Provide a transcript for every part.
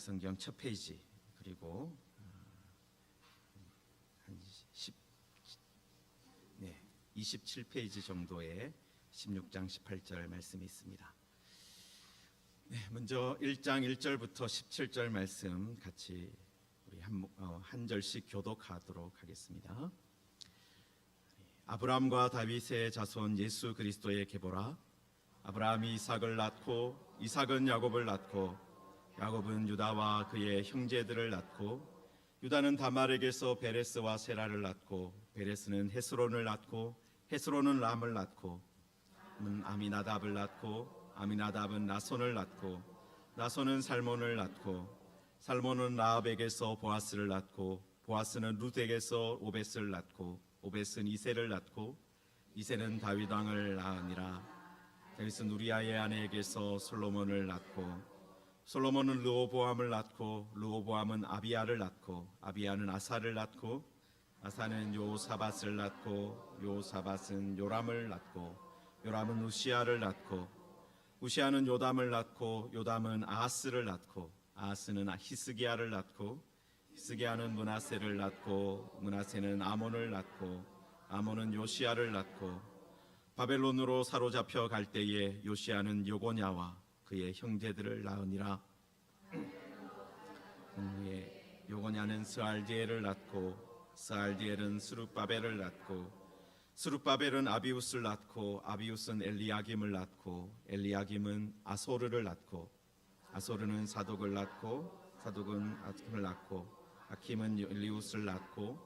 성경 첫 페이지 그리고 한 27페이지 정도의 16장 18절 말씀이 있습니다. 먼저 1장 1절부터 17절 말씀 같이 우리 한 절씩 교독하도록 하겠습니다. 아브라함과 다윗의 자손 예수 그리스도의 계보라. 아브라함이 이삭을 낳고 이삭은 야곱을 낳고 야곱은 유다와 그의 형제들을 낳고 유다는 다말에게서 베레스와 세라를 낳고 베레스는 헤스론을 낳고 헤스론은 람을 낳고 아미나답을 낳고 아미나답은 나손을 낳고 나손은 살몬을 낳고 살몬은 라합에게서 보아스를 낳고 보아스는 룻에게서 오벳을 낳고 오벳은 이새를 낳고 이새는 다윗 왕을 낳으니라. 다윗은 우리아의 아내에게서 솔로몬을 낳고 솔로몬은 르호보암을 낳고 르호보암은 아비야를 낳고 아비야는 아사를 낳고 아사는 요사밧을 낳고 요사밧은 요람을 낳고 요람은 우시야를 낳고 우시야는 요담을 낳고 요담은 아하스를 낳고 아하스는 히스기야를 낳고 히스기야는 므낫세를 낳고 므낫세는 아몬을 낳고 아몬은 요시야를 낳고 바벨론으로 사로잡혀 갈 때에 요시야는 요고냐와 그의 형제들을 낳으니라. 후에 요고냐는 스알디엘을 낳고 스알디엘은 스룹바벨을 낳고 스룹바벨은 아비우스를 낳고 아비우스는 엘리야김을 낳고 엘리야김은 아소르를 낳고 아소르는 사독을 낳고 사독은 아킴을 낳고 아킴은 엘리우스를 낳고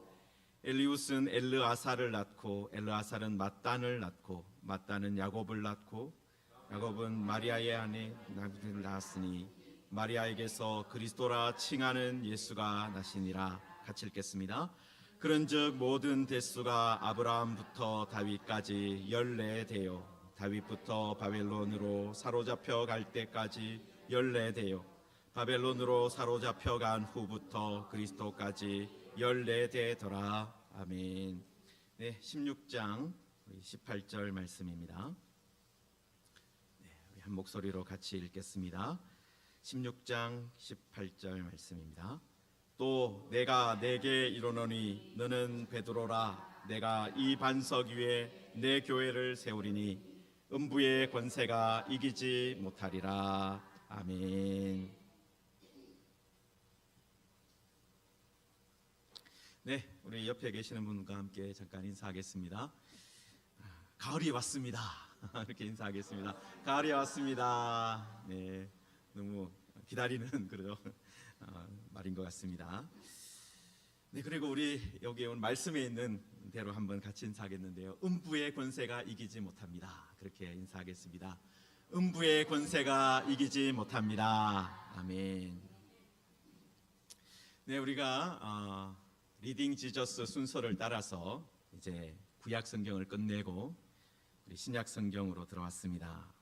엘리우스는 엘르아사를 낳고 엘르아사는 mat단을 낳고 mat단은 야곱을 낳고 야곱은 마리아의 아내 나비를 낳았으니 마리아에게서 그리스도라 칭하는 예수가 나시니라. 같이 읽겠습니다. 그런즉 모든 대수가 아브라함부터 다윗까지 14대요 다윗부터 바벨론으로 사로잡혀 갈 때까지 14대요 바벨론으로 사로잡혀 간 후부터 그리스도까지 14대더라. 아멘. 16장 18절 말씀입니다. 한 목소리로 같이 읽겠습니다. 16장 18절 말씀입니다. 또 내가 내게 이르노니 너는 베드로라. 내가 이 반석 위에 내 교회를 세우리니 음부의 권세가 이기지 못하리라. 아멘. 우리 옆에 계시는 분과 함께 잠깐 인사하겠습니다. 가을이 왔습니다. 이렇게 인사하겠습니다. 가을이 왔습니다. 너무 기다리는 그런 말인 것 같습니다. 그리고 우리 여기 온 말씀에 있는 대로 한번 같이 인사하겠는데요. 음부의 권세가 이기지 못합니다. 그렇게 인사하겠습니다. 음부의 권세가 이기지 못합니다. 아멘. 우리가 리딩 지저스 순서를 따라서 이제 구약 성경을 끝내고 우리 신약 성경으로 들어왔습니다.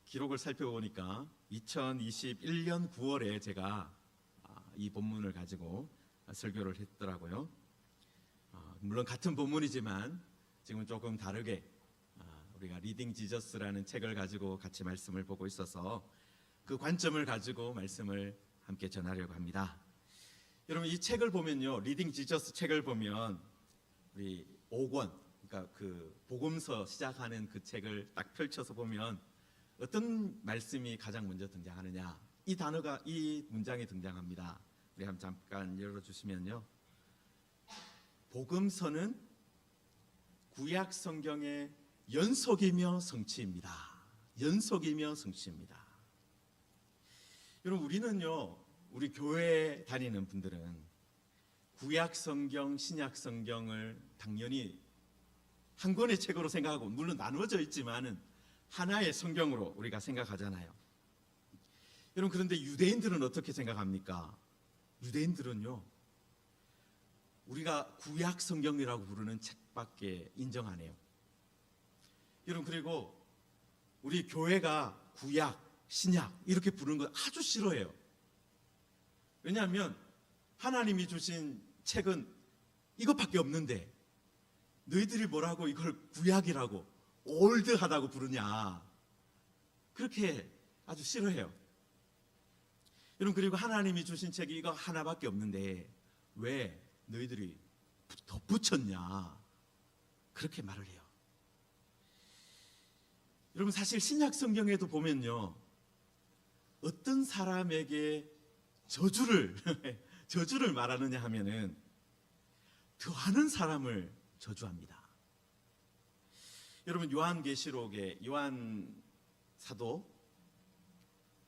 기록을 살펴보니까 2021년 9월에 제가 이 본문을 가지고 설교를 했더라고요. 물론 같은 본문이지만 지금 조금 다르게 우리가 리딩 지저스라는 책을 가지고 같이 말씀을 보고 있어서 그 관점을 가지고 말씀을 함께 전하려고 합니다. 여러분 이 책을 보면요, 리딩 지저스 책을 보면 우리 5권, 그러니까 그 복음서 시작하는 그 책을 딱 펼쳐서 보면 어떤 말씀이 가장 먼저 등장하느냐, 이 단어가, 이 문장이 등장합니다. 우리 한번 잠깐 열어주시면요, 복음서는 구약 성경의 연속이며 성취입니다. 연속이며 성취입니다. 여러분 우리는요, 우리 교회 다니는 분들은 구약 성경, 신약 성경을 당연히 한 권의 책으로 생각하고, 물론 나누어져 있지만은 하나의 성경으로 우리가 생각하잖아요. 여러분 그런데 유대인들은 어떻게 생각합니까? 유대인들은요, 우리가 구약 성경이라고 부르는 책밖에 인정 안 해요. 여러분 그리고 우리 교회가 구약, 신약 이렇게 부르는 거 아주 싫어해요. 왜냐하면 하나님이 주신 책은 이것밖에 없는데 너희들이 뭐라고 이걸 구약이라고 올드하다고 부르냐, 그렇게 아주 싫어해요. 여러분, 그리고 하나님이 주신 책이 이거 하나밖에 없는데 왜 너희들이 덧붙였냐, 그렇게 말을 해요. 여러분, 사실 신약 성경에도 보면요, 어떤 사람에게 저주를 말하느냐 하면은 더하는 사람을 저주합니다. 여러분, 요한계시록의 요한 사도,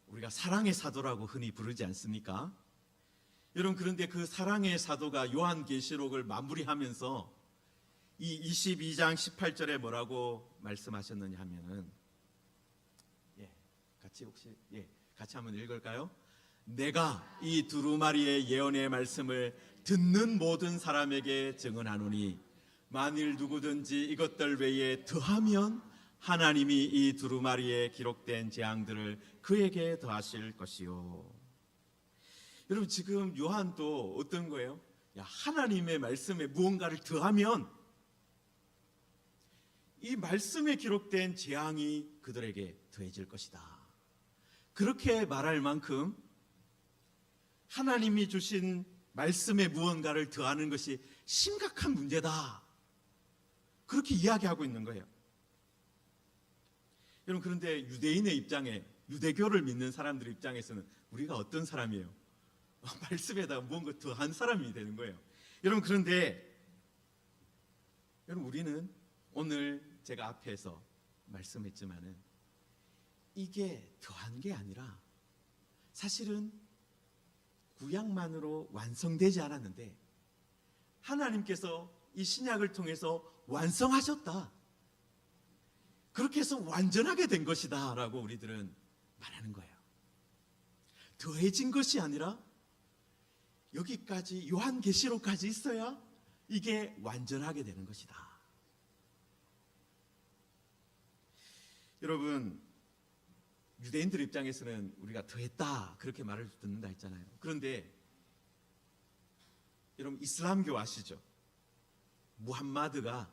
우리가 사랑의 사도라고 흔히 부르지 않습니까? 여러분, 그런데 그 사랑의 사도가 요한계시록을 마무리하면서 이 22장 18절에 뭐라고 말씀하셨느냐 하면은, 같이 한번 읽을까요? 내가 이 두루마리의 예언의 말씀을 듣는 모든 사람에게 증언하노니 만일 누구든지 이것들 외에 더하면 하나님이 이 두루마리에 기록된 재앙들을 그에게 더하실 것이요. 여러분, 지금 요한도 어떤 거예요? 하나님의 말씀에 무언가를 더하면 이 말씀에 기록된 재앙이 그들에게 더해질 것이다, 그렇게 말할 만큼 하나님이 주신 말씀에 무언가를 더하는 것이 심각한 문제다, 그렇게 이야기하고 있는 거예요. 여러분, 그런데 유대인의 입장에, 유대교를 믿는 사람들 입장에서는 우리가 어떤 사람이에요? 말씀에다가 무언가 더한 사람이 되는 거예요. 여러분, 그런데 여러분, 우리는 오늘 제가 앞에서 말씀했지만은 이게 더한 게 아니라 사실은 구약만으로 완성되지 않았는데 하나님께서 이 신약을 통해서 완성하셨다, 그렇게 해서 완전하게 된 것이다 라고 우리들은 말하는 거예요. 더해진 것이 아니라 여기까지, 요한계시록까지 있어야 이게 완전하게 되는 것이다. 여러분, 유대인들 입장에서는 우리가 더했다, 그렇게 말을 듣는다 했잖아요. 그런데 여러분, 이슬람교 아시죠? 무함마드가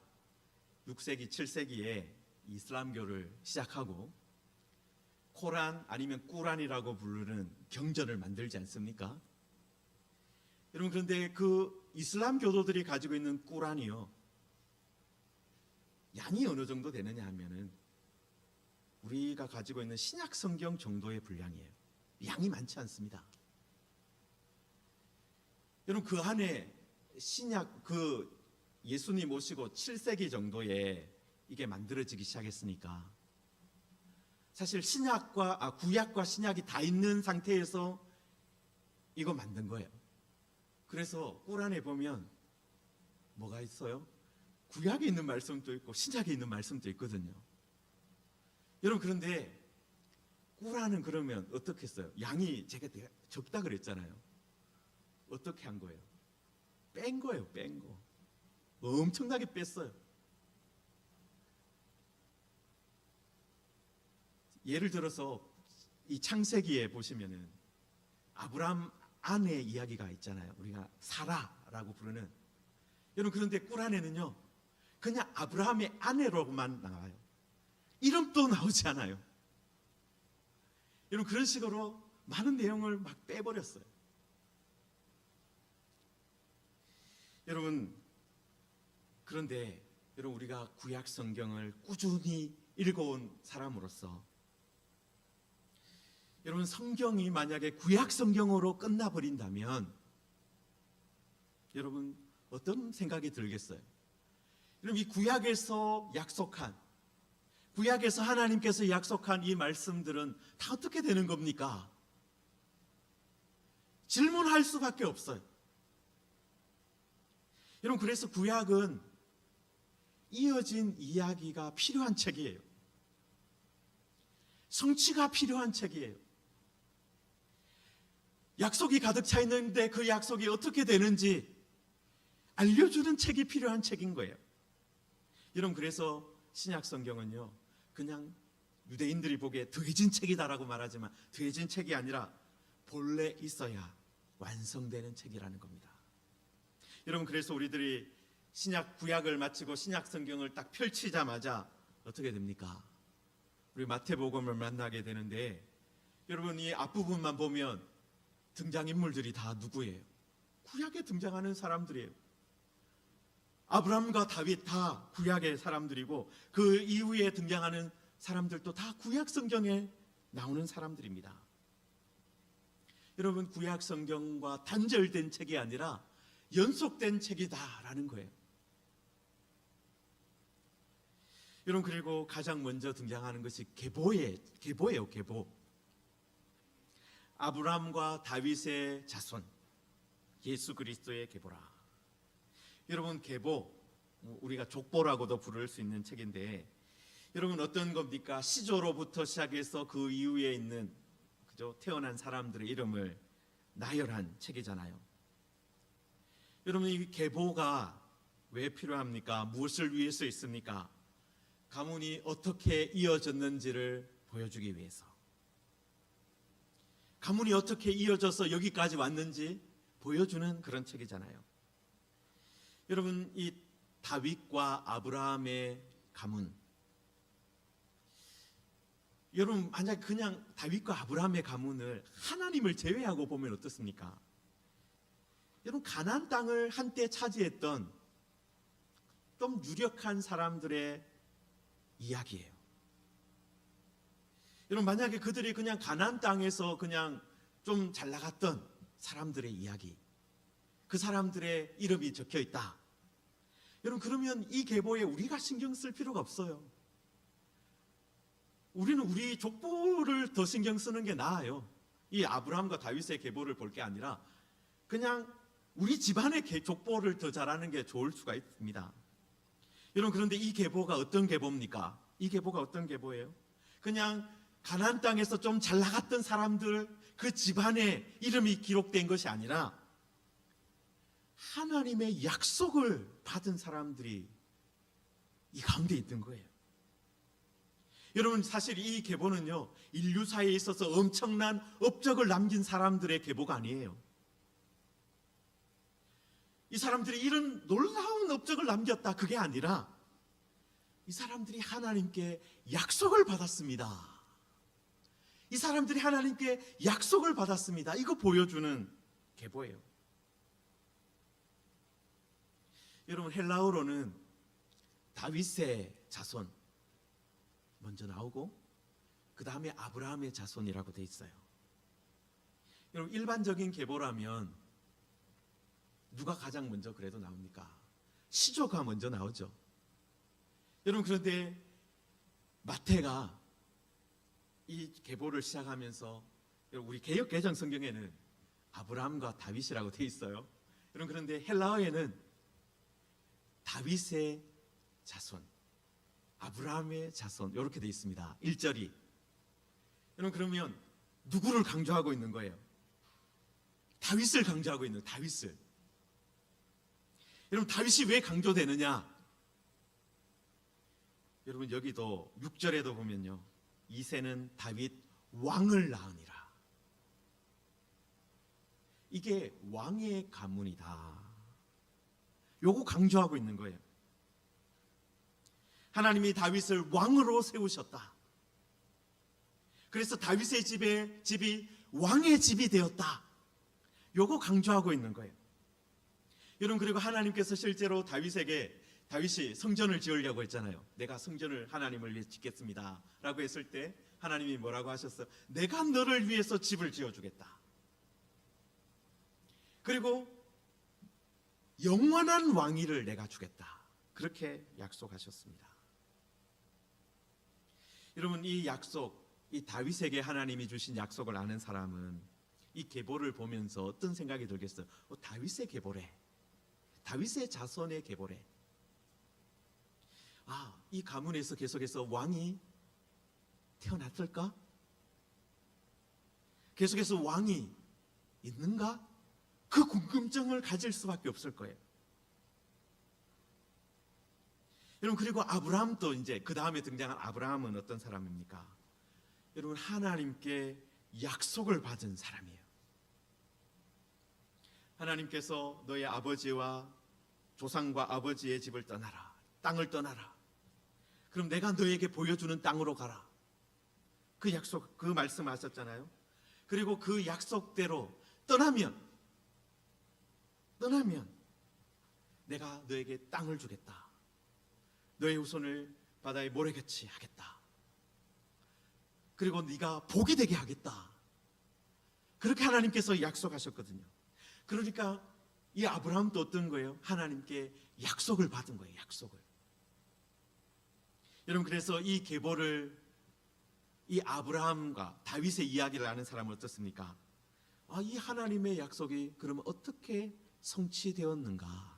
6세기, 7세기에 이슬람교를 시작하고 코란 아니면 꾸란이라고 부르는 경전을 만들지 않습니까? 여러분, 그런데 그 이슬람 교도들이 가지고 있는 꾸란이요, 양이 어느 정도 되느냐 하면은 우리가 가지고 있는 신약 성경 정도의 분량이에요. 양이 많지 않습니다. 여러분, 그 안에 신약, 그 예수님 오시고 7세기 정도에 이게 만들어지기 시작했으니까 사실 구약과 신약이 다 있는 상태에서 이거 만든 거예요. 그래서 꾸란에 보면 뭐가 있어요? 구약에 있는 말씀도 있고 신약에 있는 말씀도 있거든요. 여러분, 그런데 꾸란은 그러면 어떻게 했어요? 양이 제가 적다 그랬잖아요. 어떻게 한 거예요? 뺀 거예요. 뺀 거. 엄청나게 뺐어요. 예를 들어서 이 창세기에 보시면은 아브라함 아내 이야기가 있잖아요. 우리가 사라라고 부르는. 여러분, 그런데 꾸란에는요, 그냥 아브라함의 아내로만 나와요. 이름도 나오지 않아요. 여러분, 그런 식으로 많은 내용을 막 빼버렸어요. 여러분, 그런데 여러분, 우리가 구약 성경을 꾸준히 읽어온 사람으로서 여러분, 성경이 만약에 구약 성경으로 끝나버린다면 여러분, 어떤 생각이 들겠어요? 여러분, 이 구약에서 하나님께서 약속한 이 말씀들은 다 어떻게 되는 겁니까? 질문할 수밖에 없어요. 여러분, 그래서 구약은 이어진 이야기가 필요한 책이에요. 성취가 필요한 책이에요. 약속이 가득 차 있는데 그 약속이 어떻게 되는지 알려주는 책이 필요한 책인 거예요. 여러분, 그래서 신약 성경은요, 그냥 유대인들이 보기에 더해진 책이다라고 말하지만 더해진 책이 아니라 본래 있어야 완성되는 책이라는 겁니다. 여러분, 그래서 우리들이 신약 구약을 마치고 신약 성경을 딱 펼치자마자 어떻게 됩니까? 우리 마태복음을 만나게 되는데 여러분, 이 앞부분만 보면 등장인물들이 다 누구예요? 구약에 등장하는 사람들이에요. 아브라함과 다윗 다 구약의 사람들이고 그 이후에 등장하는 사람들도 다 구약 성경에 나오는 사람들입니다. 여러분, 구약 성경과 단절된 책이 아니라 연속된 책이다라는 거예요. 여러분, 그리고 가장 먼저 등장하는 것이 계보예요. 계보. 아브라함과 다윗의 자손, 예수 그리스도의 계보라. 여러분, 계보, 우리가 족보라고도 부를 수 있는 책인데, 여러분 어떤 겁니까? 시조로부터 시작해서 그 이후에 있는 그죠? 태어난 사람들의 이름을 나열한 책이잖아요. 여러분, 이 계보가 왜 필요합니까? 무엇을 위해서 있습니까? 가문이 어떻게 이어졌는지를 보여주기 위해서. 가문이 어떻게 이어져서 여기까지 왔는지 보여주는 그런 책이잖아요. 여러분, 이 다윗과 아브라함의 가문, 여러분 만약 그냥 다윗과 아브라함의 가문을 하나님을 제외하고 보면 어떻습니까? 여러분, 가나안 땅을 한때 차지했던 좀 유력한 사람들의 이야기예요. 여러분, 만약에 그들이 그냥 가나안 땅에서 그냥 좀 잘 나갔던 사람들의 이야기, 그 사람들의 이름이 적혀 있다. 여러분, 그러면 이 계보에 우리가 신경 쓸 필요가 없어요. 우리는 우리 족보를 더 신경 쓰는 게 나아요. 이 아브라함과 다윗의 계보를 볼 게 아니라 그냥 우리 집안의 족보를 더 잘하는 게 좋을 수가 있습니다. 여러분, 그런데 이 계보가 어떤 계보입니까? 이 계보가 어떤 계보예요? 그냥 가나안 땅에서 좀 잘 나갔던 사람들 그 집안의 이름이 기록된 것이 아니라 하나님의 약속을 받은 사람들이 이 가운데 있는 거예요. 여러분, 사실 이 계보는요, 인류사에 있어서 엄청난 업적을 남긴 사람들의 계보가 아니에요. 이 사람들이 이런 놀라운 업적을 남겼다, 그게 아니라 이 사람들이 하나님께 약속을 받았습니다. 이 사람들이 하나님께 약속을 받았습니다. 이거 보여주는 계보예요. 여러분, 헬라어로는 다윗의 자손 먼저 나오고 그 다음에 아브라함의 자손이라고 돼 있어요. 여러분, 일반적인 계보라면 누가 가장 먼저 그래도 나옵니까? 시조가 먼저 나오죠. 여러분, 그런데 마태가 이 계보를 시작하면서 우리 개역 개정 성경에는 아브라함과 다윗이라고 돼 있어요. 여러분, 그런데 헬라어에는 다윗의 자손, 아브라함의 자손 이렇게 돼 있습니다. 1절이. 여러분, 그러면 누구를 강조하고 있는 거예요? 다윗을 강조하고 있는, 다윗을. 여러분, 다윗이 왜 강조되느냐? 여러분, 여기도 6절에도 보면요, 이새는 다윗 왕을 낳으니라. 이게 왕의 가문이다. 요거 강조하고 있는 거예요. 하나님이 다윗을 왕으로 세우셨다. 그래서 다윗의 집이 왕의 집이 되었다. 요거 강조하고 있는 거예요. 여러분, 그리고 하나님께서 실제로 다윗이 성전을 지으려고 했잖아요. 내가 성전을 하나님을 위해 짓겠습니다 라고 했을 때 하나님이 뭐라고 하셨어요? 내가 너를 위해서 집을 지어주겠다. 그리고 영원한 왕위를 내가 주겠다. 그렇게 약속하셨습니다. 여러분, 이 약속, 이 다윗에게 하나님이 주신 약속을 아는 사람은 이 계보를 보면서 어떤 생각이 들겠어요? 다윗의 계보래. 다윗의 자손의 계보래. 아, 이 가문에서 계속해서 왕이 태어났을까? 계속해서 왕이 있는가? 그 궁금증을 가질 수밖에 없을 거예요. 여러분, 그리고 아브라함도 이제 그 다음에 등장한 아브라함은 어떤 사람입니까? 여러분, 하나님께 약속을 받은 사람이에요. 하나님께서 너의 아버지와 조상과 아버지의 집을 떠나라, 땅을 떠나라. 그럼 내가 너에게 보여주는 땅으로 가라. 그 약속, 그 말씀하셨잖아요. 그리고 그 약속대로 떠나면 내가 너에게 땅을 주겠다. 너의 후손을 바다의 모래같이 하겠다. 그리고 네가 복이 되게 하겠다. 그렇게 하나님께서 약속하셨거든요. 그러니까 이 아브라함도 어떤 거예요? 하나님께 약속을 받은 거예요. 약속을. 여러분, 그래서 이 계보를, 이 아브라함과 다윗의 이야기를 아는 사람은 어떻습니까? 이 하나님의 약속이 그러면 어떻게 성취되었는가?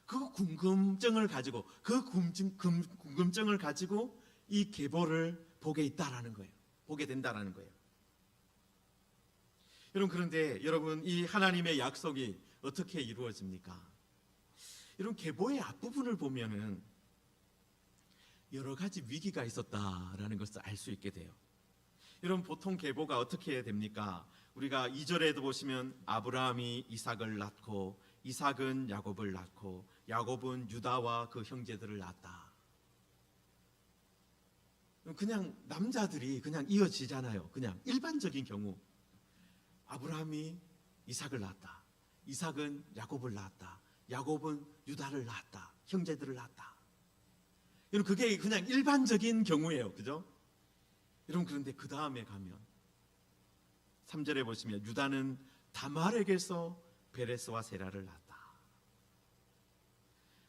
그 궁금증을 가지고 이 계보를 보게 있다라는 거예요. 보게 된다라는 거예요. 여러분, 그런데 여러분, 이 하나님의 약속이 어떻게 이루어집니까? 여러분, 계보의 앞부분을 보면은 여러 가지 위기가 있었다라는 것을 알 수 있게 돼요. 여러분, 보통 계보가 어떻게 됩니까? 우리가 2절에도 보시면 아브라함이 이삭을 낳고 이삭은 야곱을 낳고 야곱은 유다와 그 형제들을 낳았다. 그냥 남자들이 그냥 이어지잖아요. 그냥 일반적인 경우 아브라함이 이삭을 낳았다. 이삭은 야곱을 낳았다. 야곱은 유다를 낳았다. 형제들을 낳았다. 여러분, 그게 그냥 일반적인 경우예요. 그죠? 여러분, 그런데 그 다음에 가면 3절에 보시면 유다는 다말에게서 베레스와 세라를 낳았다.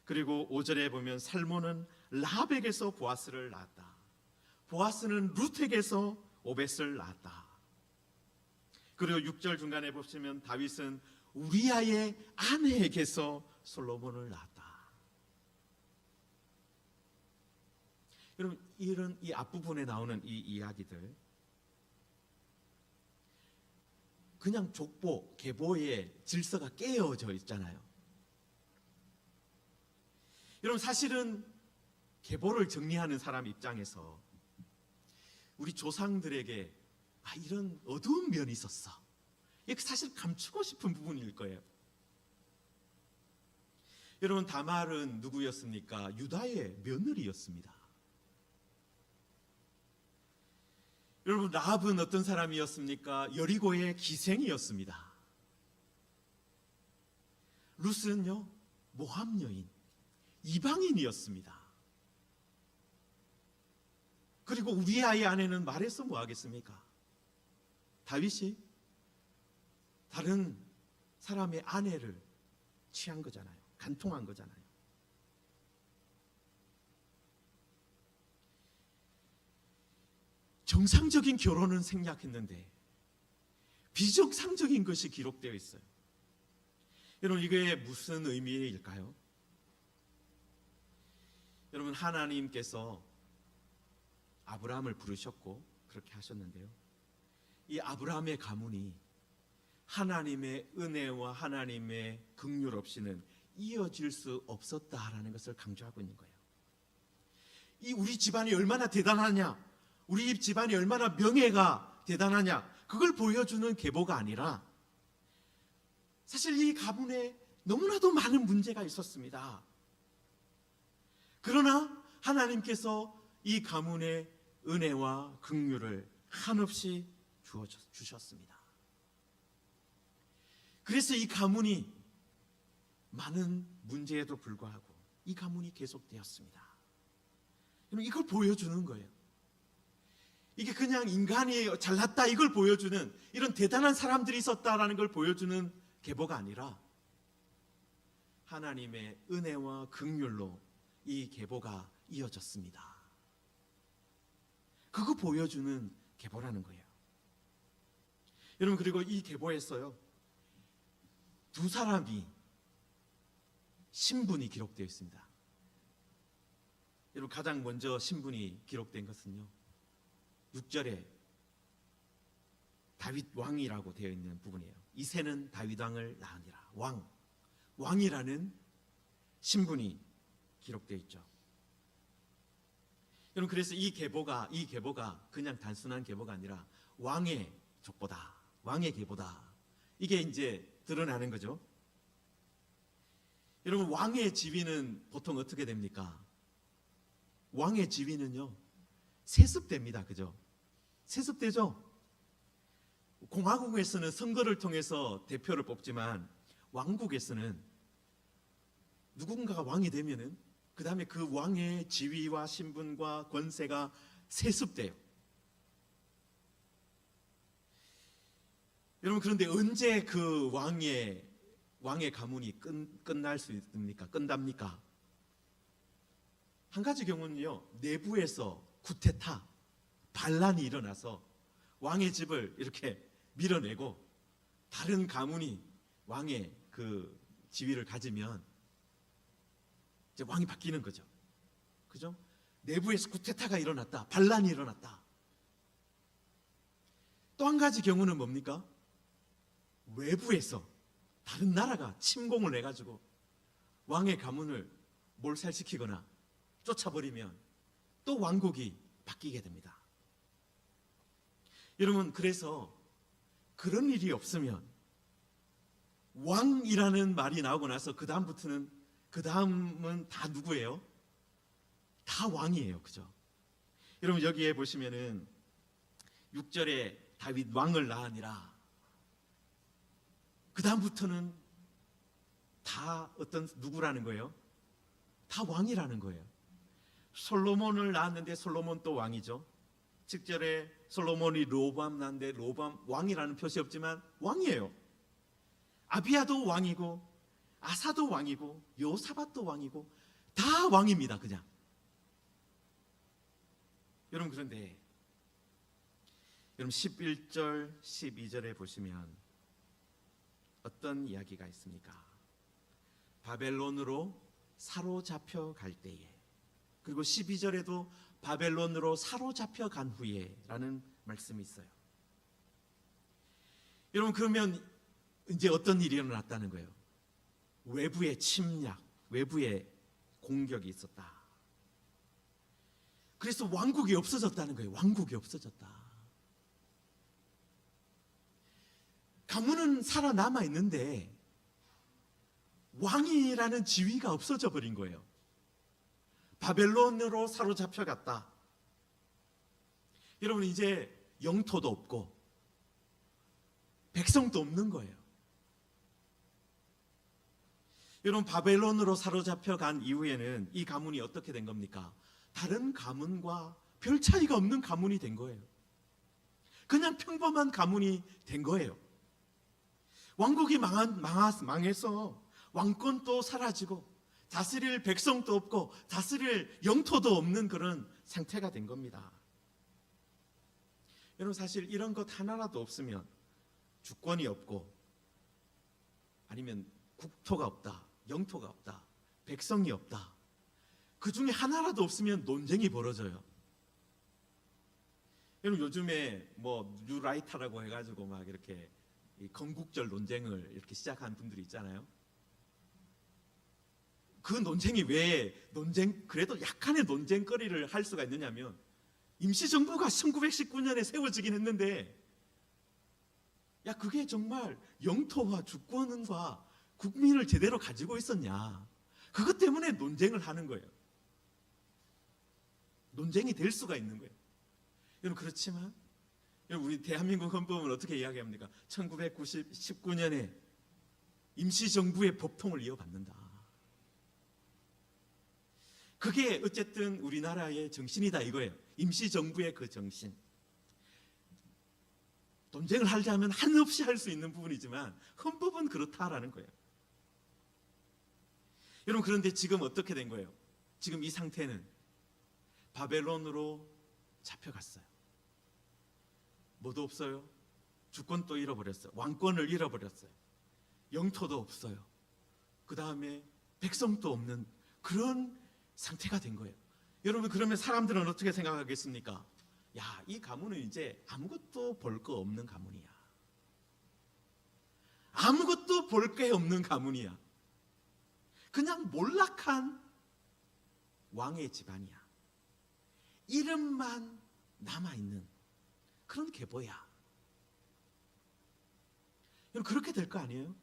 그리고 5절에 보면 살몬은 라합에게서 보아스를 낳았다. 보아스는 루트에게서 오벳을 낳았다. 그리고 6절 중간에 보시면 다윗은 우리아의 아내에게서 솔로몬을 낳았다. 여러분, 이런 이 앞부분에 나오는 이 이야기들, 그냥 족보, 계보의 질서가 깨어져 있잖아요. 여러분, 사실은 계보를 정리하는 사람 입장에서 우리 조상들에게 이런 어두운 면이 있었어, 이게 사실 감추고 싶은 부분일 거예요. 여러분, 다말은 누구였습니까? 유다의 며느리였습니다. 여러분, 라합은 어떤 사람이었습니까? 여리고의 기생이었습니다. 루스는요, 모함 여인, 이방인이었습니다. 그리고 우리아의 아내는 말해서 뭐 하겠습니까? 다윗이 다른 사람의 아내를 취한 거잖아요. 간통한 거잖아요. 정상적인 결혼은 생략했는데 비정상적인 것이 기록되어 있어요. 여러분, 이게 무슨 의미일까요? 여러분, 하나님께서 아브라함을 부르셨고 그렇게 하셨는데요, 이 아브라함의 가문이 하나님의 은혜와 하나님의 긍휼 없이는 이어질 수 없었다라는 것을 강조하고 있는 거예요. 이 우리 집안이 얼마나 대단하냐, 우리 집안이 얼마나 명예가 대단하냐, 그걸 보여주는 계보가 아니라 사실 이 가문에 너무나도 많은 문제가 있었습니다. 그러나 하나님께서 이 가문에 은혜와 긍휼을 한없이 주셨습니다. 그래서 이 가문이 많은 문제에도 불구하고 이 가문이 계속되었습니다. 이걸 보여주는 거예요. 이게 그냥 인간이 잘났다 이걸 보여주는, 이런 대단한 사람들이 있었다라는 걸 보여주는 계보가 아니라 하나님의 은혜와 긍휼로 이 계보가 이어졌습니다. 그거 보여주는 계보라는 거예요. 여러분, 그리고 이 계보에서요, 두 사람이 신분이 기록되어 있습니다. 여러분, 가장 먼저 신분이 기록된 것은요, 6절에 다윗 왕이라고 되어 있는 부분이에요. 이새는 다윗 왕을 낳으니라. 왕이라는 신분이 기록되어 있죠. 여러분, 그래서 이 계보가 그냥 단순한 계보가 아니라 왕의 족보다, 왕의 계보다, 이게 이제 드러나는 거죠. 여러분, 왕의 지위는 보통 어떻게 됩니까? 왕의 지위는요, 세습됩니다. 그죠? 세습되죠? 공화국에서는 선거를 통해서 대표를 뽑지만 왕국에서는 누군가가 왕이 되면은 그 다음에 그 왕의 지위와 신분과 권세가 세습돼요. 여러분, 그런데 언제 그 왕의 가문이 끝날 수 있습니까? 끝납니까? 한 가지 경우는요, 내부에서 쿠데타, 반란이 일어나서 왕의 집을 이렇게 밀어내고 다른 가문이 왕의 그 지위를 가지면 이제 왕이 바뀌는 거죠. 그죠? 내부에서 쿠데타가 일어났다, 반란이 일어났다. 또 한 가지 경우는 뭡니까? 외부에서 다른 나라가 침공을 해가지고 왕의 가문을 몰살시키거나 쫓아버리면 또 왕국이 바뀌게 됩니다. 여러분, 그래서 그런 일이 없으면 왕이라는 말이 나오고 나서 그 다음은 다 누구예요? 다 왕이에요. 그죠? 여러분, 여기에 보시면은 6절에 다윗 왕을 낳으니라. 그 다음부터는 다 누구라는 거예요? 다 왕이라는 거예요. 솔로몬을 낳았는데 솔로몬 또 왕이죠. 7절에 솔로몬이 르호보암 낳았는데 르호보암 왕이라는 표시 없지만 왕이에요. 아비야도 왕이고 아사도 왕이고 여호사밧도 왕이고 다 왕입니다. 그냥. 여러분, 그런데 여러분 11절 12절에 보시면 어떤 이야기가 있습니까? 바벨론으로 사로잡혀 갈 때에, 그리고 12절에도 바벨론으로 사로잡혀 간 후에 라는 말씀이 있어요. 여러분, 그러면 이제 어떤 일이 일어났다는 거예요? 외부의 침략, 외부의 공격이 있었다. 그래서 왕국이 없어졌다는 거예요. 왕국이 없어졌다. 가문은 살아남아 있는데 왕이라는 지위가 없어져 버린 거예요. 바벨론으로 사로잡혀 갔다. 여러분, 이제 영토도 없고 백성도 없는 거예요. 여러분, 바벨론으로 사로잡혀 간 이후에는 이 가문이 어떻게 된 겁니까? 다른 가문과 별 차이가 없는 가문이 된 거예요. 그냥 평범한 가문이 된 거예요. 왕국이 망해서 왕권도 사라지고 다스릴 백성도 없고 다스릴 영토도 없는 그런 상태가 된 겁니다. 여러분, 사실 이런 것 하나라도 없으면, 주권이 없고 아니면 국토가 없다, 영토가 없다, 백성이 없다, 그 중에 하나라도 없으면 논쟁이 벌어져요. 여러분, 요즘에 뭐 뉴라이터라고 해가지고 막 이렇게 이 건국절 논쟁을 이렇게 시작한 분들이 있잖아요. 그 논쟁이 왜 그래도 약간의 논쟁거리를 할 수가 있느냐면, 임시정부가 1919년에 세워지긴 했는데, 야, 그게 정말 영토와 주권과 국민을 제대로 가지고 있었냐? 그것 때문에 논쟁을 하는 거예요. 논쟁이 될 수가 있는 거예요. 여러분, 그렇지만 우리 대한민국 헌법은 어떻게 이야기합니까? 1919년에 임시정부의 법통을 이어받는다. 그게 어쨌든 우리나라의 정신이다 이거예요. 임시정부의 그 정신. 논쟁을 하려면 한없이 할 수 있는 부분이지만 헌법은 그렇다라는 거예요. 여러분, 그런데 지금 어떻게 된 거예요? 지금 이 상태는 바벨론으로 잡혀갔어요. 뭐도 없어요. 주권도 잃어버렸어요. 왕권을 잃어버렸어요. 영토도 없어요. 그 다음에 백성도 없는 그런 상태가 된 거예요. 여러분, 그러면 사람들은 어떻게 생각하겠습니까? 야, 이 가문은 이제 아무것도 볼 거 없는 가문이야. 아무것도 볼 게 없는 가문이야. 그냥 몰락한 왕의 집안이야. 이름만 남아있는 그런 계보야. 여러분, 그렇게 될 거 아니에요?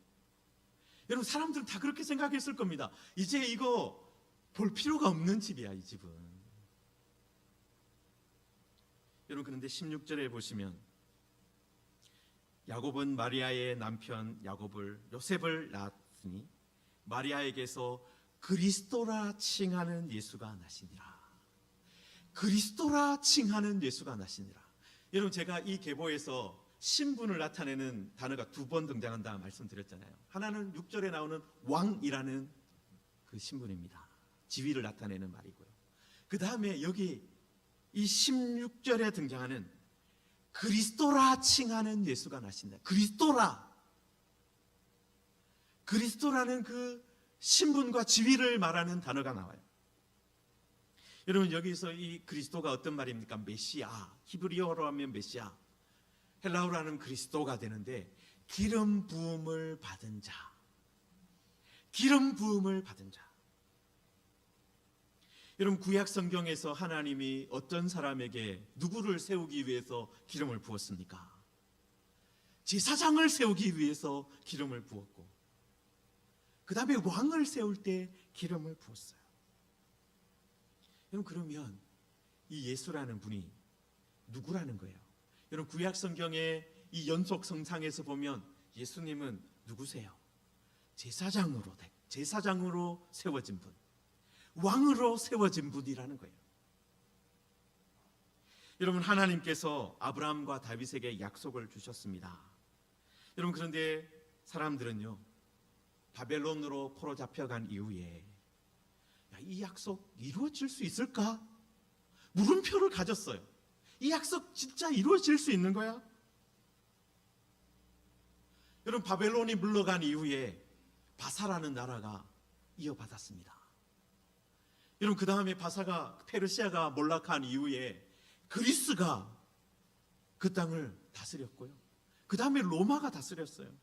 여러분, 사람들은 다 그렇게 생각했을 겁니다. 이제 이거 볼 필요가 없는 집이야, 이 집은. 여러분, 그런데 16절에 보시면 야곱은 마리아의 남편 요셉을 낳았으니 마리아에게서 그리스도라 칭하는 예수가 나시니라. 그리스도라 칭하는 예수가 나시니라. 여러분, 제가 이 계보에서 신분을 나타내는 단어가 2번 등장한다 말씀드렸잖아요. 하나는 6절에 나오는 왕이라는 그 신분입니다. 지위를 나타내는 말이고요. 그 다음에 여기 이 16절에 등장하는 그리스도라 칭하는 예수가 나신다. 그리스도라는 그 신분과 지위를 말하는 단어가 나와요. 여러분, 여기서 이 그리스도가 어떤 말입니까? 메시아. 히브리어로 하면 메시아, 헬라어로 하는 그리스도가 되는데, 기름 부음을 받은 자. 여러분, 구약 성경에서 하나님이 어떤 사람에게 누구를 세우기 위해서 기름을 부었습니까? 제사장을 세우기 위해서 기름을 부었고, 그 다음에 왕을 세울 때 기름을 부었어요. 여러분, 그러면 이 예수라는 분이 누구라는 거예요? 여러분, 구약 성경의 이 연속 성상에서 보면 예수님은 누구세요? 제사장으로 세워진 분, 왕으로 세워진 분이라는 거예요. 여러분, 하나님께서 아브라함과 다윗에게 약속을 주셨습니다. 여러분, 그런데 사람들은요, 바벨론으로 포로 잡혀간 이후에 이 약속 이루어질 수 있을까? 물음표를 가졌어요. 이 약속 진짜 이루어질 수 있는 거야? 여러분, 바벨론이 물러간 이후에 바사라는 나라가 이어받았습니다. 여러분, 그 다음에 페르시아가 몰락한 이후에 그리스가 그 땅을 다스렸고요. 그 다음에 로마가 다스렸어요.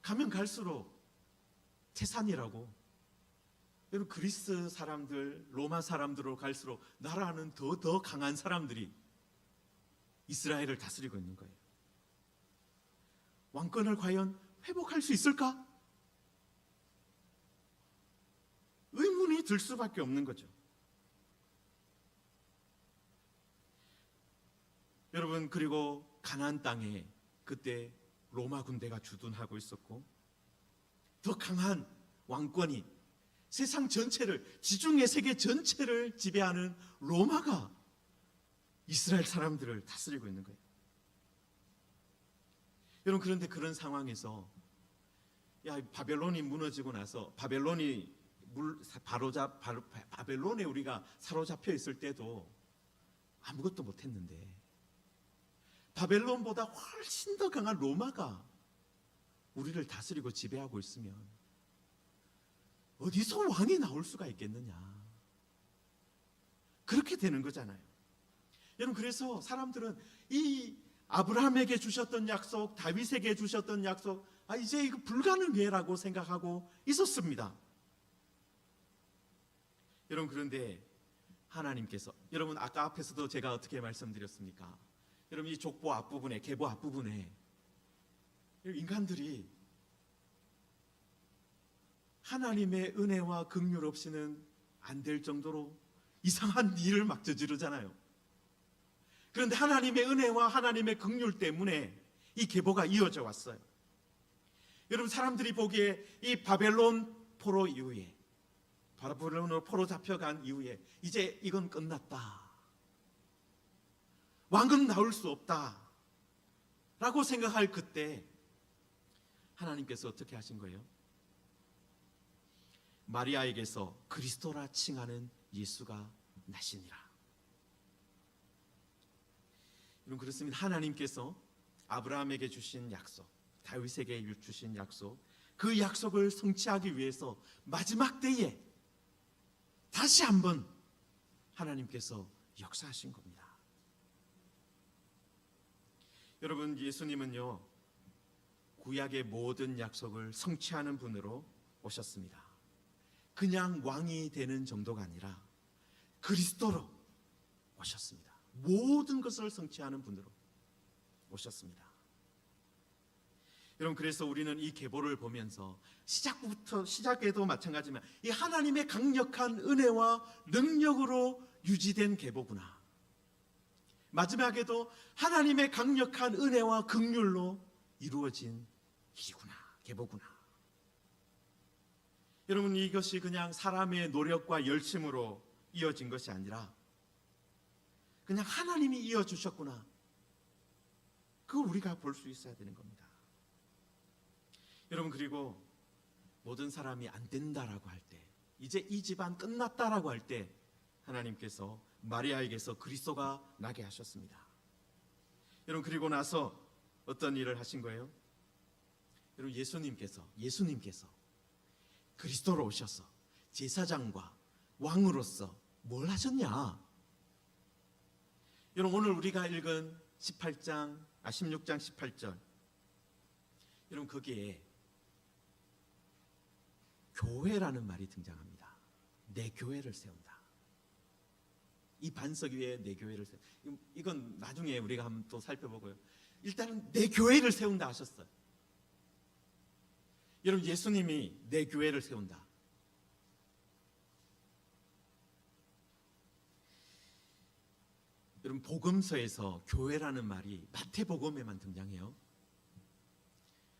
가면 갈수록 태산이라고, 여러분, 그리스 사람들, 로마 사람들로 갈수록 나라는 더 강한 사람들이 이스라엘을 다스리고 있는 거예요. 왕권을 과연 회복할 수 있을까? 의문이 들 수밖에 없는 거죠. 여러분, 그리고 가나안 땅에 그때 로마 군대가 주둔하고 있었고, 더 강한 왕권이 세상 전체를, 지중해 세계 전체를 지배하는 로마가 이스라엘 사람들을 다스리고 있는 거예요. 여러분, 그런데 그런 상황에서 바벨론이 무너지고 나서 바벨론에 우리가 사로잡혀 있을 때도 아무것도 못했는데, 바벨론보다 훨씬 더 강한 로마가 우리를 다스리고 지배하고 있으면 어디서 왕이 나올 수가 있겠느냐. 그렇게 되는 거잖아요. 여러분, 그래서 사람들은 이 아브라함에게 주셨던 약속, 다윗에게 주셨던 약속, 이제 이거 불가능해라고 생각하고 있었습니다. 여러분, 그런데 하나님께서, 여러분, 아까 앞에서도 제가 어떻게 말씀드렸습니까? 여러분, 이 족보 앞부분에, 계보 앞부분에 인간들이 하나님의 은혜와 긍휼 없이는 안 될 정도로 이상한 일을 막 저지르잖아요. 그런데 하나님의 은혜와 하나님의 긍휼 때문에 이 계보가 이어져 왔어요. 여러분, 사람들이 보기에 이 바벨론 포로 이후에, 바벨론으로 포로 잡혀간 이후에 이제 이건 끝났다, 왕은 나올 수 없다 라고 생각할 그때 하나님께서 어떻게 하신 거예요? 마리아에게서 그리스도라 칭하는 예수가 나시니라. 여러분, 그렇습니다. 하나님께서 아브라함에게 주신 약속, 다윗에게 주신 약속, 그 약속을 성취하기 위해서 마지막 때에 다시 한번 하나님께서 역사하신 겁니다. 여러분, 예수님은요, 구약의 모든 약속을 성취하는 분으로 오셨습니다. 그냥 왕이 되는 정도가 아니라 그리스도로 오셨습니다. 모든 것을 성취하는 분으로 오셨습니다. 여러분, 그래서 우리는 이 계보를 보면서 시작에도 마찬가지지만 이 하나님의 강력한 은혜와 능력으로 유지된 계보구나, 마지막에도 하나님의 강력한 은혜와 긍휼로 이루어진 일이구나, 계보구나. 여러분, 이것이 그냥 사람의 노력과 열심으로 이어진 것이 아니라 그냥 하나님이 이어주셨구나, 그걸 우리가 볼 수 있어야 되는 겁니다. 여러분, 그리고 모든 사람이 안 된다라고 할 때, 이제 이 집안 끝났다라고 할 때 하나님께서 마리아에게서 그리스도가 나게 하셨습니다. 여러분, 그리고 나서 어떤 일을 하신 거예요? 여러분, 예수님께서 그리스도로 오셔서 제사장과 왕으로서 뭘 하셨냐? 여러분, 오늘 우리가 읽은 16장 18절, 여러분, 거기에 교회라는 말이 등장합니다. 내 교회를 세운다. 이 반석 위에 내 교회를 세운다. 이건 나중에 우리가 한번 또 살펴보고요. 일단은 내 교회를 세운다 하셨어요. 여러분, 예수님이 내 교회를 세운다. 여러분, 복음서에서 교회라는 말이 마태복음에만 등장해요.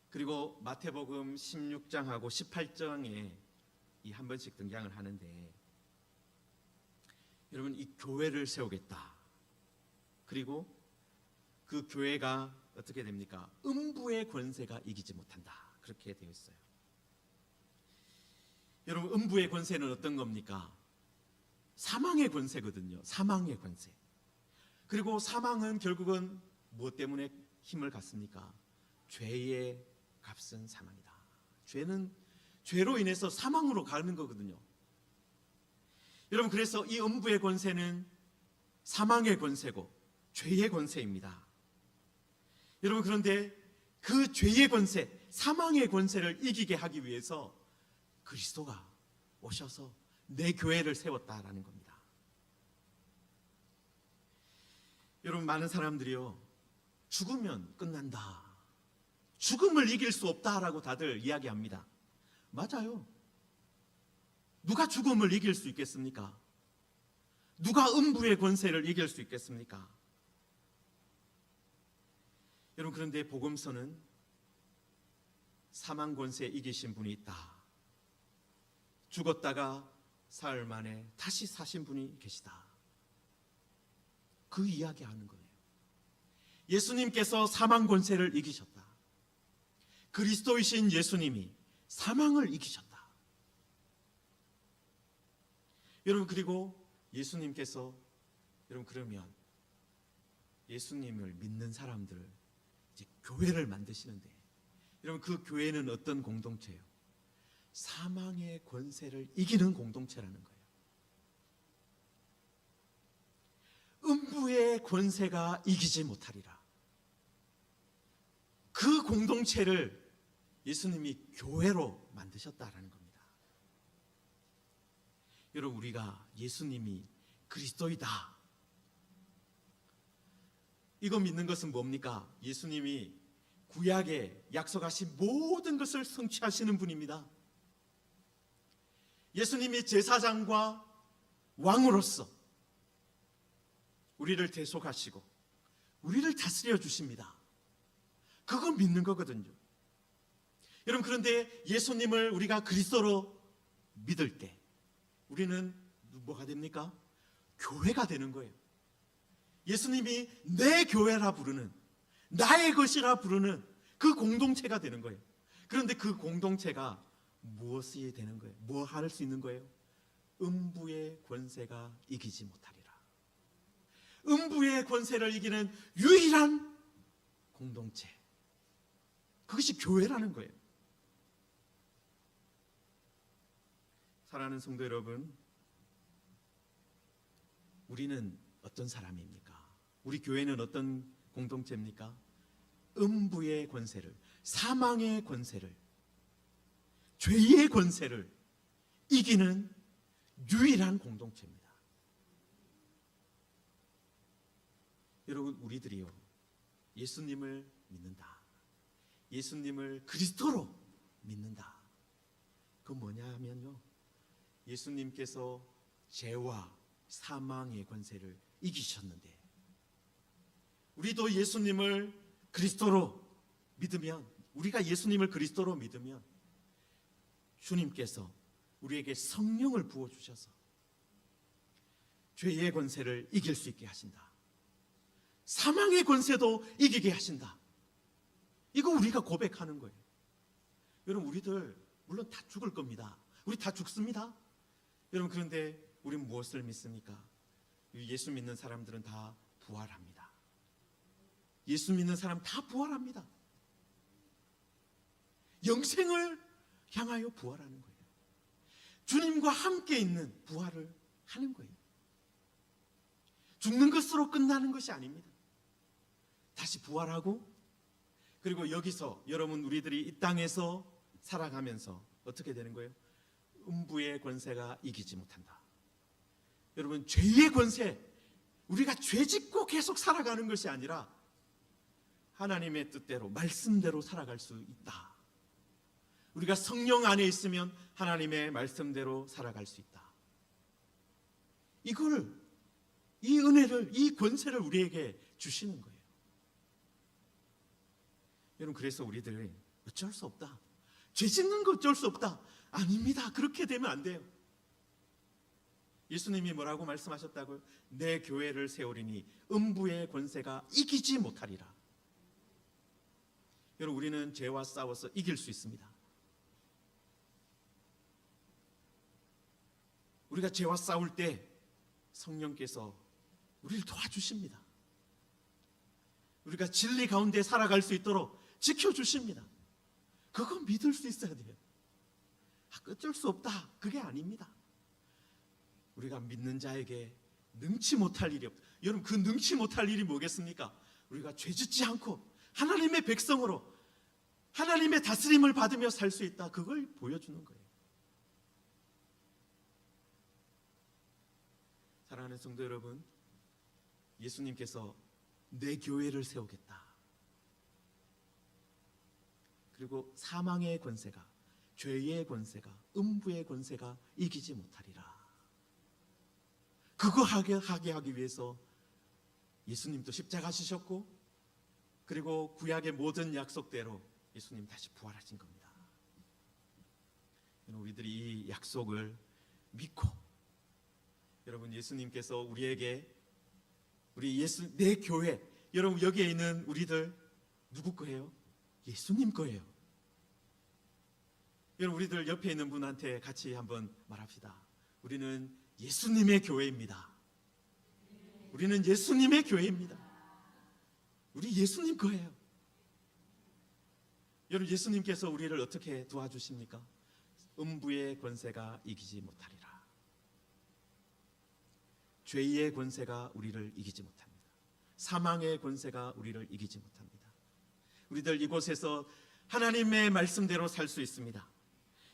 그리고 마태복음 16장하고 18장에 이 한 번씩 등장을 하는데, 여러분, 이 교회를 세우겠다. 그리고 그 교회가 어떻게 됩니까? 음부의 권세가 이기지 못한다. 그렇게 되어 있어요. 여러분, 음부의 권세는 어떤 겁니까? 사망의 권세거든요. 사망의 권세. 그리고 사망은 결국은 무엇 때문에 힘을 갖습니까? 죄의 값은 사망이다. 죄는 죄로 인해서 사망으로 가는 거거든요. 여러분, 그래서 이 음부의 권세는 사망의 권세고 죄의 권세입니다. 여러분, 그런데 그 죄의 권세, 사망의 권세를 이기게 하기 위해서 그리스도가 오셔서 내 교회를 세웠다라는 겁니다. 여러분, 많은 사람들이요, 죽으면 끝난다, 죽음을 이길 수 없다라고 다들 이야기합니다. 맞아요. 누가 죽음을 이길 수 있겠습니까? 누가 음부의 권세를 이길 수 있겠습니까? 여러분, 그런데 복음서는 사망 권세 이기신 분이 있다. 죽었다가 사흘 만에 다시 사신 분이 계시다. 그 이야기하는 거예요. 예수님께서 사망 권세를 이기셨다. 그리스도이신 예수님이 사망을 이기셨다. 여러분, 그리고 예수님께서, 여러분, 그러면 예수님을 믿는 사람들 이제 교회를 만드시는데, 여러분, 그 교회는 어떤 공동체예요? 사망의 권세를 이기는 공동체라는 거예요. 음부의 권세가 이기지 못하리라. 그 공동체를 예수님이 교회로 만드셨다라는 겁니다. 여러분, 우리가 예수님이 그리스도이다, 이거 믿는 것은 뭡니까? 예수님이 구약에 약속하신 모든 것을 성취하시는 분입니다. 예수님이 제사장과 왕으로서 우리를 대속하시고 우리를 다스려 주십니다. 그거 믿는 거거든요. 여러분, 그런데 예수님을 우리가 그리스도로 믿을 때 우리는 뭐가 됩니까? 교회가 되는 거예요. 예수님이 내 교회라 부르는, 나의 것이라 부르는 그 공동체가 되는 거예요. 그런데 그 공동체가 무엇이 되는 거예요? 뭐 할 수 있는 거예요? 음부의 권세가 이기지 못하리라. 음부의 권세를 이기는 유일한 공동체, 그것이 교회라는 거예요. 사랑하는 성도 여러분, 우리는 어떤 사람입니까? 우리 교회는 어떤 공동체입니까? 음부의 권세를, 사망의 권세를, 죄의 권세를 이기는 유일한 공동체입니다. 여러분, 우리들이요, 예수님을 믿는다, 예수님을 그리스도로 믿는다. 그건 뭐냐 하면요, 예수님께서 죄와 사망의 권세를 이기셨는데 우리도 예수님을 그리스도로 믿으면, 우리가 예수님을 그리스도로 믿으면 주님께서 우리에게 성령을 부어주셔서 죄의 권세를 이길 수 있게 하신다. 사망의 권세도 이기게 하신다. 이거 우리가 고백하는 거예요. 여러분, 우리들 물론 다 죽을 겁니다. 우리 다 죽습니다. 여러분, 그런데 우리는 무엇을 믿습니까? 예수 믿는 사람들은 다 부활합니다. 예수 믿는 사람 다 부활합니다. 영생을 향하여 부활하는 거예요. 주님과 함께 있는 부활을 하는 거예요. 죽는 것으로 끝나는 것이 아닙니다. 다시 부활하고, 그리고 여기서 여러분, 우리들이 이 땅에서 살아가면서 어떻게 되는 거예요? 음부의 권세가 이기지 못한다. 여러분, 죄의 권세, 우리가 죄 짓고 계속 살아가는 것이 아니라 하나님의 뜻대로, 말씀대로 살아갈 수 있다. 우리가 성령 안에 있으면 하나님의 말씀대로 살아갈 수 있다. 이걸, 이 은혜를, 이 권세를 우리에게 주시는 거예요. 여러분, 그래서 우리들 어쩔 수 없다, 죄 짓는 거 어쩔 수 없다, 아닙니다. 그렇게 되면 안 돼요. 예수님이 뭐라고 말씀하셨다고요? 내 교회를 세우리니 음부의 권세가 이기지 못하리라. 여러분, 우리는 죄와 싸워서 이길 수 있습니다. 우리가 죄와 싸울 때 성령께서 우리를 도와주십니다. 우리가 진리 가운데 살아갈 수 있도록 지켜주십니다. 그거 믿을 수 있어야 돼요. 어쩔 수 없다, 그게 아닙니다. 우리가 믿는 자에게 능치 못할 일이 없다. 여러분, 그 능치 못할 일이 뭐겠습니까? 우리가 죄짓지 않고 하나님의 백성으로 하나님의 다스림을 받으며 살 수 있다, 그걸 보여주는 거예요. 사랑하는 성도 여러분, 예수님께서 내 교회를 세우겠다. 그리고 사망의 권세가, 죄의 권세가, 음부의 권세가 이기지 못하리라. 그거 하게 하기 위해서 예수님도 십자가 지셨고, 그리고 구약의 모든 약속대로 예수님 다시 부활하신 겁니다. 우리들이 이 약속을 믿고, 여러분, 예수님께서 우리에게, 내 교회, 여러분, 여기에 있는 우리들 누구 거예요? 예수님 거예요. 여러분, 우리들 옆에 있는 분한테 같이 한번 말합시다. 우리는 예수님의 교회입니다. 우리는 예수님의 교회입니다. 우리 예수님 거예요. 여러분, 예수님께서 우리를 어떻게 도와주십니까? 음부의 권세가 이기지 못하리라. 죄의 권세가 우리를 이기지 못합니다. 사망의 권세가 우리를 이기지 못합니다. 우리들 이곳에서 하나님의 말씀대로 살 수 있습니다.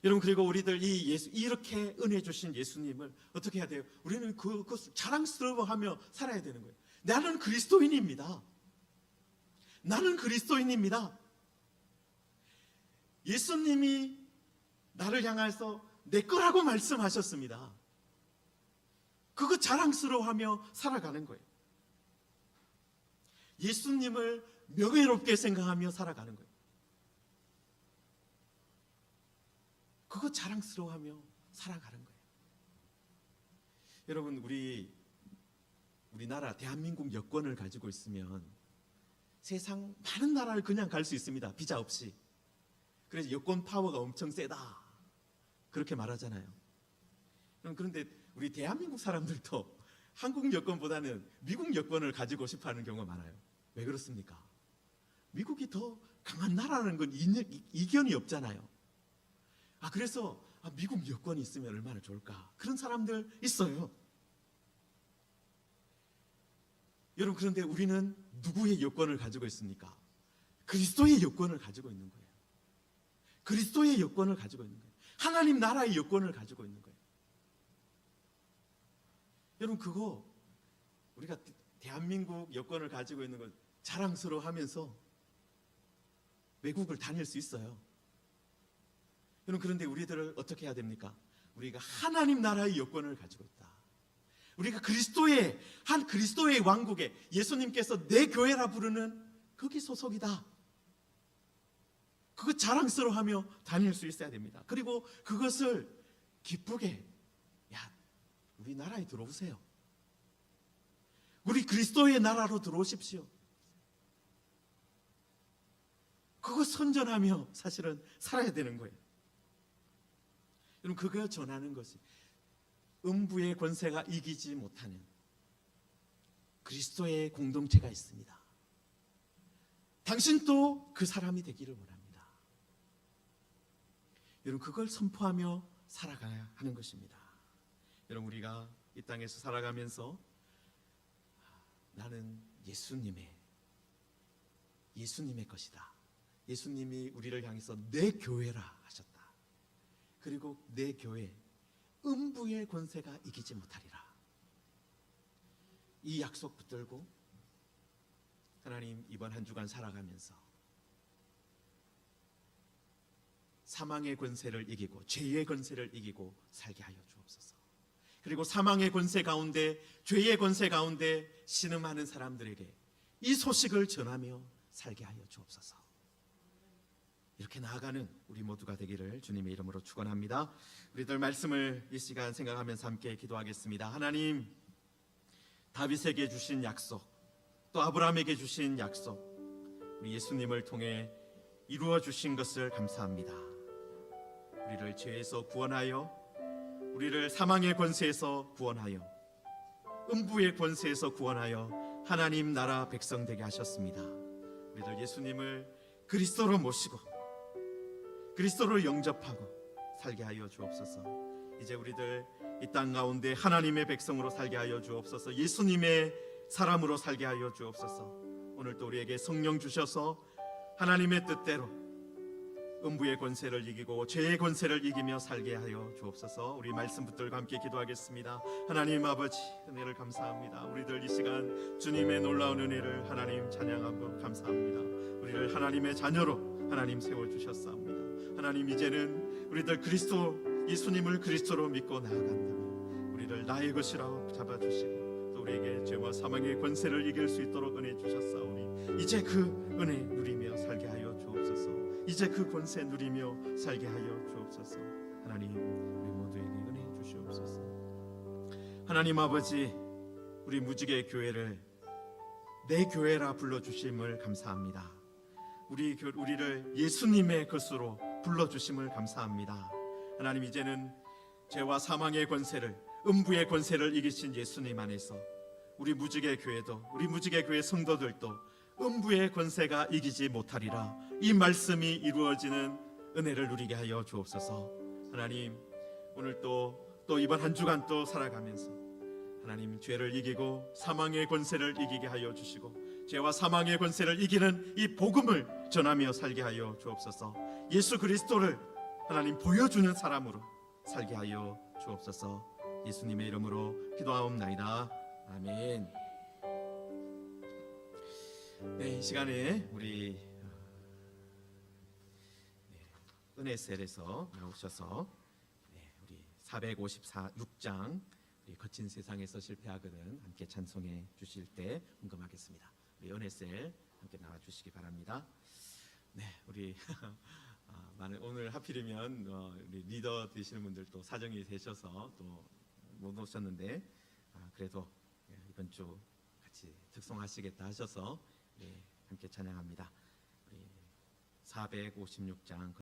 여러분, 그리고 우리들 이렇게 은혜 주신 예수님을 어떻게 해야 돼요? 우리는 그것을 자랑스러워하며 살아야 되는 거예요. 나는 그리스도인입니다. 나는 그리스도인입니다. 예수님이 나를 향해서 내 거라고 말씀하셨습니다. 그거 자랑스러워하며 살아가는 거예요. 예수님을 명예롭게 생각하며 살아가는 거예요. 그거 자랑스러워하며 살아가는 거예요. 여러분, 우리나라 대한민국 여권을 가지고 있으면 세상 많은 나라를 그냥 갈 수 있습니다. 비자 없이. 그래서 여권 파워가 엄청 세다, 그렇게 말하잖아요. 그런데 우리 대한민국 사람들도 한국 여권보다는 미국 여권을 가지고 싶어 하는 경우가 많아요. 왜 그렇습니까? 미국이 더 강한 나라라는 건 이견이 없잖아요. 그래서 미국 여권이 있으면 얼마나 좋을까, 그런 사람들 있어요. 여러분, 그런데 우리는 누구의 여권을 가지고 있습니까? 그리스도의 여권을 가지고 있는 거예요. 그리스도의 여권을 가지고 있는 거예요. 하나님 나라의 여권을 가지고 있는 거예요. 여러분, 그거 우리가 대한민국 여권을 가지고 있는 걸 자랑스러워하면서 외국을 다닐 수 있어요. 여러분, 그런데 우리들을 어떻게 해야 됩니까? 우리가 하나님 나라의 여권을 가지고 있다. 우리가 그리스도의 왕국에 예수님께서 내 교회라 부르는 거기 소속이다. 그거 자랑스러워하며 다닐 수 있어야 됩니다. 그리고 그것을 기쁘게, 야, 우리 나라에 들어오세요. 우리 그리스도의 나라로 들어오십시오. 그거 선전하며 사실은 살아야 되는 거예요. 여러분, 그거 전하는 것이 음부의 권세가 이기지 못하는 그리스도의 공동체가 있습니다. 당신도 그 사람이 되기를 원합니다. 여러분, 그걸 선포하며 살아가야 하는 것입니다. 여러분, 우리가 이 땅에서 살아가면서 나는 예수님의 것이다. 예수님이 우리를 향해서 내 교회라 하셨다. 그리고 내 교회 음부의 권세가 이기지 못하리라. 이 약속 붙들고 하나님, 이번 한 주간 살아가면서 사망의 권세를 이기고 죄의 권세를 이기고 살게 하여 주옵소서. 그리고 사망의 권세 가운데, 죄의 권세 가운데 신음하는 사람들에게 이 소식을 전하며 살게 하여 주옵소서. 이렇게 나아가는 우리 모두가 되기를 주님의 이름으로 축원합니다. 우리들 말씀을 이 시간 생각하면서 함께 기도하겠습니다. 하나님, 다윗에게 주신 약속, 또 아브라함에게 주신 약속, 우리 예수님을 통해 이루어 주신 것을 감사합니다. 우리를 죄에서 구원하여, 우리를 사망의 권세에서 구원하여, 음부의 권세에서 구원하여 하나님 나라 백성 되게 하셨습니다. 우리들 예수님을 그리스도로 모시고 그리스도를 영접하고 살게 하여 주옵소서. 이제 우리들 이 땅 가운데 하나님의 백성으로 살게 하여 주옵소서. 예수님의 사람으로 살게 하여 주옵소서. 오늘 또 우리에게 성령 주셔서 하나님의 뜻대로 음부의 권세를 이기고 죄의 권세를 이기며 살게 하여 주옵소서. 우리 말씀 붙들고 함께 기도하겠습니다. 하나님 아버지, 은혜를 감사합니다. 우리들 이 시간 주님의 놀라운 은혜를 하나님 찬양하고 감사합니다. 우리를 하나님의 자녀로 하나님 세워주셨사옵니다. 하나님, 이제는 우리들 예수님을 그리스도로 믿고 나아간다면 우리를 나의 것이라고 잡아주시고 또 우리에게 죄와 사망의 권세를 이길 수 있도록 은혜 주셨사오니 이제 그 은혜 누리며 살게 하여 주옵소서. 이제 그 권세 누리며 살게 하여 주옵소서. 하나님, 우리 모두에게 은혜 주시옵소서. 하나님 아버지, 우리 무지개 교회를 내 교회라 불러주심을 감사합니다. 우리를 예수님의 것으로 불러주심을 감사합니다. 하나님, 이제는 죄와 사망의 권세를, 음부의 권세를 이기신 예수님 안에서 우리 무지개 교회도, 우리 무지개 교회 성도들도 음부의 권세가 이기지 못하리라, 이 말씀이 이루어지는 은혜를 누리게 하여 주옵소서. 하나님, 오늘 또 이번 한 주간 또 살아가면서 하나님, 죄를 이기고 사망의 권세를 이기게 하여 주시고 죄와 사망의 권세를 이기는 이 복음을 전하며 살게 하여 주옵소서. 예수 그리스도를 하나님 보여주는 사람으로 살게 하여 주옵소서. 예수님의 이름으로 기도하옵나이다. 아멘. 네, 이 시간에 우리 은혜셀에서 나오셔서 우리 456장 우리 거친 세상에서 실패하거든 함께 찬송해 주실 때 헌금하겠습니다. 우리 은혜셀 함께 나와 주시기 바랍니다. 네, 우리 오늘 하필이면 우리 리더 되시는 분들 또 사정이 되셔서 또 못 오셨는데 그래도 이번 주 같이 특송하시겠다 하셔서 함께 찬양합니다. 우리 456장